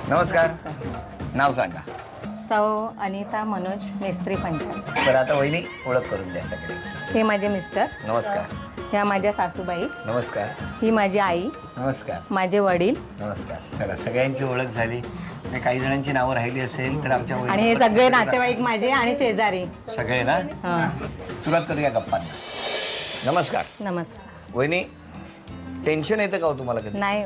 नमस्कार. नाव सांगा. सौ अनिता मनोज मेस्त्री पंचायत. बरं आता वहिनी ओळख करून द्या सगळे. हे माझे मिस्टर. नमस्कार. ह्या माझ्या सासूबाई. नमस्कार. ही माझी आई. नमस्कार. माझे वडील. नमस्कार. चला सगळ्यांची ओळख झाली. काही जणांची नावं राहिली असेल तर आमच्या आणि हे सगळे नातेवाईक माझे आणि शेजारी सगळे ना. सुरुवात करूया गप्पांना. नमस्कार. नमस्कार. वहिनी टेन्शन येतं का हो तुम्हाला कधी? नाही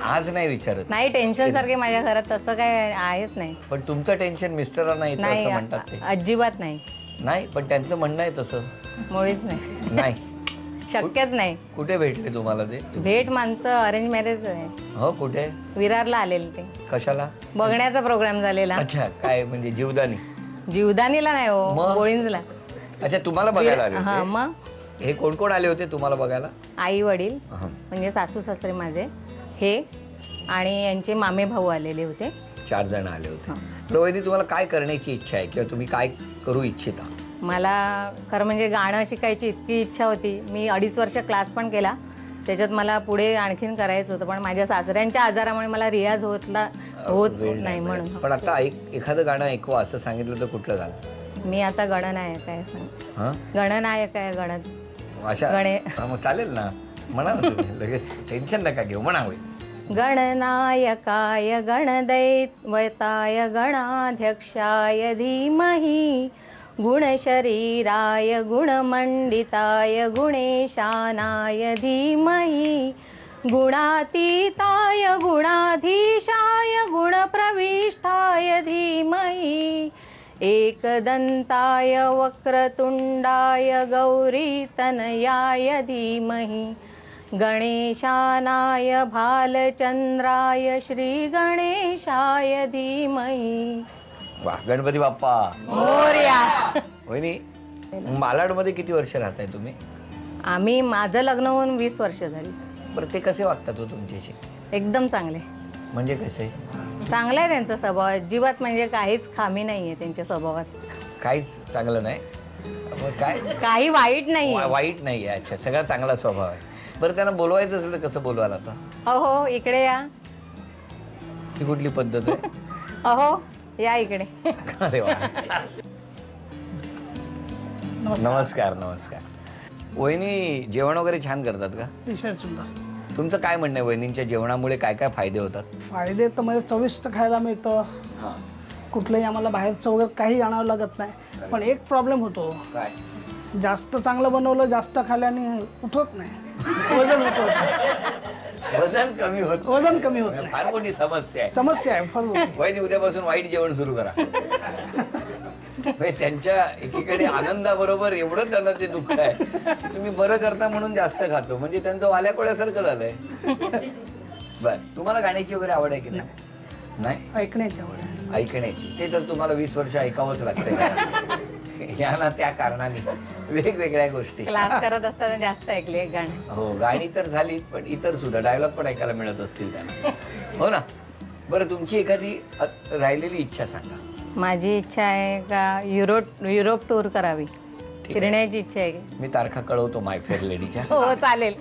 आज नाही विचारत. नाही टेन्शन सारखे माझ्या घरात तसं काय आहेच नाही. पण तुमचं टेन्शन मिस्टरांना येतं असं म्हणतात ते. अजिबात नाही. नाही पण त्यांचं म्हणणं आहे तसं. मुळीच नाही. नाही शक्यच नाही. कुठे भेटले तुम्हाला ते? भेट माणसं अरेंज मॅरेज आहे. हो कुठे? विरारला आलेले ते. कशाला? बघण्याचा प्रोग्राम झालेला. अच्छा काय म्हणजे जीवदानी? जीवदानीला नाही हो, मग? बोळिंजला. अच्छा तुम्हाला बघायला आले हा होते? मग हे कोण कोण आले होते तुम्हाला बघायला? आई वडील अहं. म्हणजे सासू सासरे माझे हे आणि यांचे मामे भाऊ आलेले होते. 4 जण आले होते. हा. तर वहिनी तुम्हाला काय करण्याची इच्छा आहे किंवा तुम्ही काय करू इच्छिता? मला खरं म्हणजे गाणं शिकायची इतकी इच्छा होती. मी 2.5 वर्ष क्लास पण केला. त्याच्यात मला पुढे आणखीन करायचं होतं पण माझ्या सासऱ्यांच्या आजारामुळे मला रियाज होत वेळ नाही म्हणून. पण आता एखादं गाणं ऐकवा असं सांगितलं तर कुठलं गाणं? मी आता गणनायक आहे. हा गणनायक आहे. अशा गणे. हा, मग चालेल ना म्हणा ना तुम्ही. लगेच टेन्शन नका घेऊ म्हणा. होईल. गणनायकाय गणदैवताय गणाध्यक्षाय धीमहि गुणशरीराय गुणमण्डिताय गुणेशानाय धीमहि गुणातीताय गुणाधीशाय गुणप्रविष्टाय धीमहि एकदन्ताय वक्रतुण्डाय गौरीतनयाय धीमहि गणेशानाय भालचंद्राय श्रीगणेशाय धीमहि. वा गणपती बाप्पा मोरया. वहिनी मालाडमध्ये किती वर्ष राहताय तुम्ही? आम्ही माझं लग्न होऊन 20 वर्ष झाली. बरं ते कसे वागतात हो तुमच्याशी? एकदम चांगले. म्हणजे कसे? चांगला आहे त्यांचा स्वभाव. अजिबात म्हणजे काहीच खामी नाहीये त्यांच्या स्वभावात. काहीच चांगलं नाही. मग काय? काही वाईट नाही. वाईट नाहीये. अच्छा सगळा चांगला स्वभाव आहे. बरं त्यांना बोलवायचं असेल तर कसं बोलवाल आता? अहो इकडे या. ही कुठली पद्धत आहे? अहो या इकडे. अरे वा. नमस्कार. नमस्कार. वहिनी जेवण वगैरे छान करतात का? तुमचं काय म्हणणं आहे वहिनींच्या जेवणामुळे काय काय फायदे होतात? फायदे तर म्हणजे चविष्ट खायला मिळतं. कुठलंही आम्हाला बाहेरचं वगैरे काही आणावं लागत नाही. पण एक प्रॉब्लेम होतो. काय? जास्त चांगलं बनवलं जास्त खाल्याने उठवत नाही. वजन होतं. वजन कमी होत. वजन कमी होत नाही. फार मोठी समस्या आहे. समस्या आहे फार मोठी. वहिनी उद्यापासून वाईट जेवण सुरू करा. त्यांच्या एकीकडे आनंदाबरोबर एवढं त्यांना ते दुःख आहे की तुम्ही बरं करता म्हणून जास्त खातो. म्हणजे त्यांचं वाल्याकोळ्यासारखं झालंय. बर तुम्हाला गाण्याची वगैरे आवड आहे की नाही? नाही ऐकण्याची आवड आहे. ऐकण्याची. ते तर तुम्हाला 20 वर्ष ऐकावंच लागतंय. या ना त्या कारणाने वेगवेगळ्या गोष्टी. क्लास करत असताना जास्त ऐकली एक गाणी. हो गाणी तर झाली पण इतर सुद्धा डायलॉग पण ऐकायला मिळत असतील त्यांना. हो ना. बरं तुमची एखादी राहिलेली इच्छा सांगा. माझी इच्छा आहे का युरोप टूर करावी. फिरण्याची इच्छा आहे. मी तारखा कळवतो माय फेअर लेडीच्या. हो चालेल.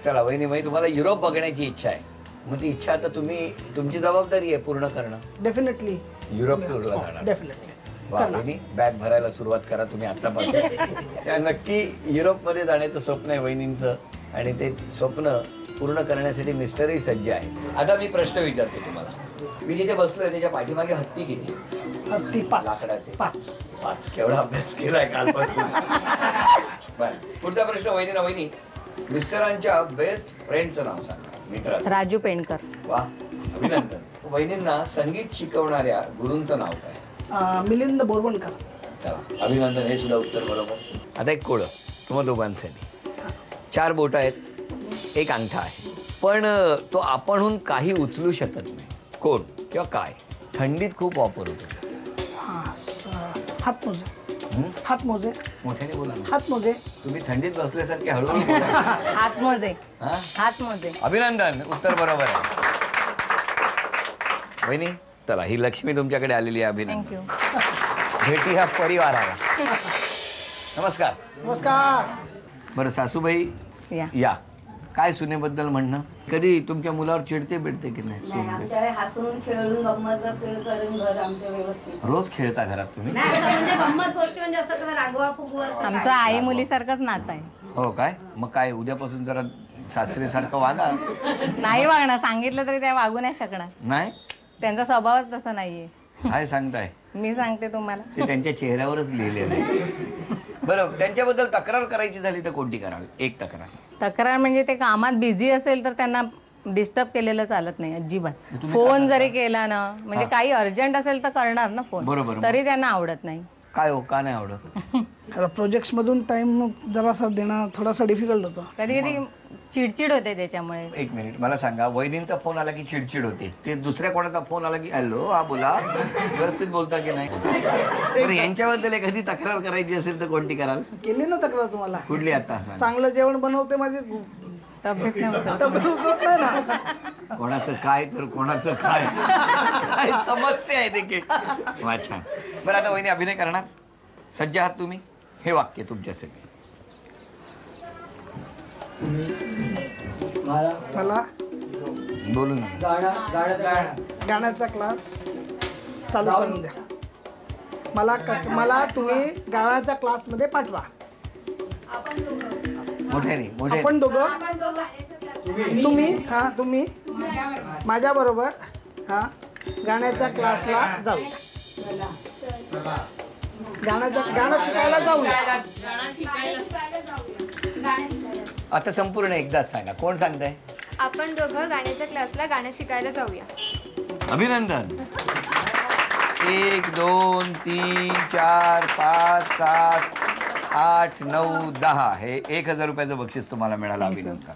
चला वहिनी म्हणजे तुम्हाला युरोप बघण्याची इच्छा आहे. मग ती इच्छा आता तुमची जबाबदारी आहे पूर्ण करणं. डेफिनेटली युरोप टूरला जाणार. डेफिनेटली. वा वहिनी बॅग भरायला सुरुवात करा तुम्ही आतापासून. त्या नक्की युरोपमध्ये जाण्याचं स्वप्न आहे वहिनींचं आणि ते स्वप्न पूर्ण करण्यासाठी मिस्टरही सज्ज आहे. आता मी प्रश्न विचारतो तुम्हाला. मी जिथे बसलोय त्याच्या पाठीमागे हत्ती किती? हत्ती 5. लाकडाचे 5. केवढा अभ्यास केलाय कालपासून. बरं पुढचा प्रश्न वहिनी. वहिनी मिस्टरांच्या बेस्ट फ्रेंडचं नाव सांगा. मित्र. राजू पेंडकर. वा अभिनंदन. वहिनींना संगीत शिकवणाऱ्या गुरूंचं नाव काय? मिलिंद बोरवणकर. चला अभिनंदन. हे सुद्धा उत्तर बरोबर. आता एक कोळं तुम्हा दोघांसाठी. 4 बोटं आहेत. एक अंगठा आहे पण तो आपणहून काही उचलू शकत नाही. कोण किंवा काय? थंडीत खूप वापर होतो. हातमोजे. हातमोजे. मोठ्याने बोला ना. हातमोजे. तुम्ही थंडीत बसल्यासारखे हळूहळू बोला. हातमोजे. हा? हातमोजे. अभिनंदन. उत्तर बरोबर आहे. वहिनी चला ही लक्ष्मी तुमच्याकडे आलेली आहे. अभिनंदन. थँक्यू. भेटी ह्या परिवाराला. नमस्कार. नमस्कार. बरं सासूबाई या. या काय सुनेबद्दल म्हणणं? कधी तुमच्या मुलावर चिडते बिडते की नाही सून? आमच्याकडे हसून खेळून गंमत करून घर आमचं व्यवस्थित. रोज खेळता घरात तुम्ही? नाही असं म्हणजे गंमत गोष्टी म्हणजे असं कसं रागवा फुगवा असं आमचं काय आई नाही. मुलीसारखंच नातं आहे. हो काय? मग काय उद्यापासून जरा सासरीसारखं वागा. नाही वागणार, सांगितलं तरी त्या वागू नाही शकणार. नाही त्यांचा स्वभावच तसा नाहीये. काय सांगताय? मी सांगते तुम्हाला. ते त्यांच्या चेहऱ्यावरच लिहिलेलं आहे. बरं, त्यांच्याबद्दल तक्रार करायची झाली तर कोणती कराल? एक तक्रार. तक्रार म्हणजे ते कामात बिझी असेल तर त्यांना डिस्टर्ब केलेलं चालत नाही अजिबात. तुम्ही फोन काय जरी केला ना, म्हणजे हा. काही अर्जंट असेल तर करणार ना फोन. बरोबर. तरी त्यांना आवडत नाही. काय हो, का नाही आवडत? प्रोजेक्ट्स मधून टाइम जरासा देणं थोडासा डिफिकल्ट होतं. कधी कधी चिडचिड होते त्याच्यामुळे. एक मिनिट, मला सांगा, वहिनींचा फोन आला की चिडचिड होते, ते दुसऱ्या कोणाचा फोन आला की हॅलो हा बोला, व्यवस्थित बोलता की नाही? तर यांच्याबद्दल एखादी तक्रार करायची असेल तर कोणती कराल? केली ना तक्रार तुम्हाला? कुठली आता? चांगलं जेवण बनवते माझी तब्येत नाही होत. तब्येत उतरत नाही ना. कोणाचं काय तर कोणाचं काय, काय समस्या आहे देखील. वा, छान. बरं, आता वहिनी अभिनय करणार, सज्ज आहात तुम्ही? हे वाक्य तुमच्यासाठी. मला बोलू ना. गाण्याचा क्लास चालू करून द्या. मला तुम्ही गाण्याच्या क्लास मध्ये पाठवा. मोठ्याने मोठ्याने. आपण दोघं, तुम्ही माझ्या बरोबर गाण्याच्या क्लासला जाऊया. गाणं शिकायला जाऊया. आता संपूर्ण एकदाच सांगा, कोण सांगताय? आपण दोघं गाण्याच्या क्लासला गाणं शिकायला जाऊया. अभिनंदन. 1 2 3 4 5 7 8 9 10 हे 1000 रुपयाचं बक्षीस तुम्हाला मिळालं. अभिनंदन.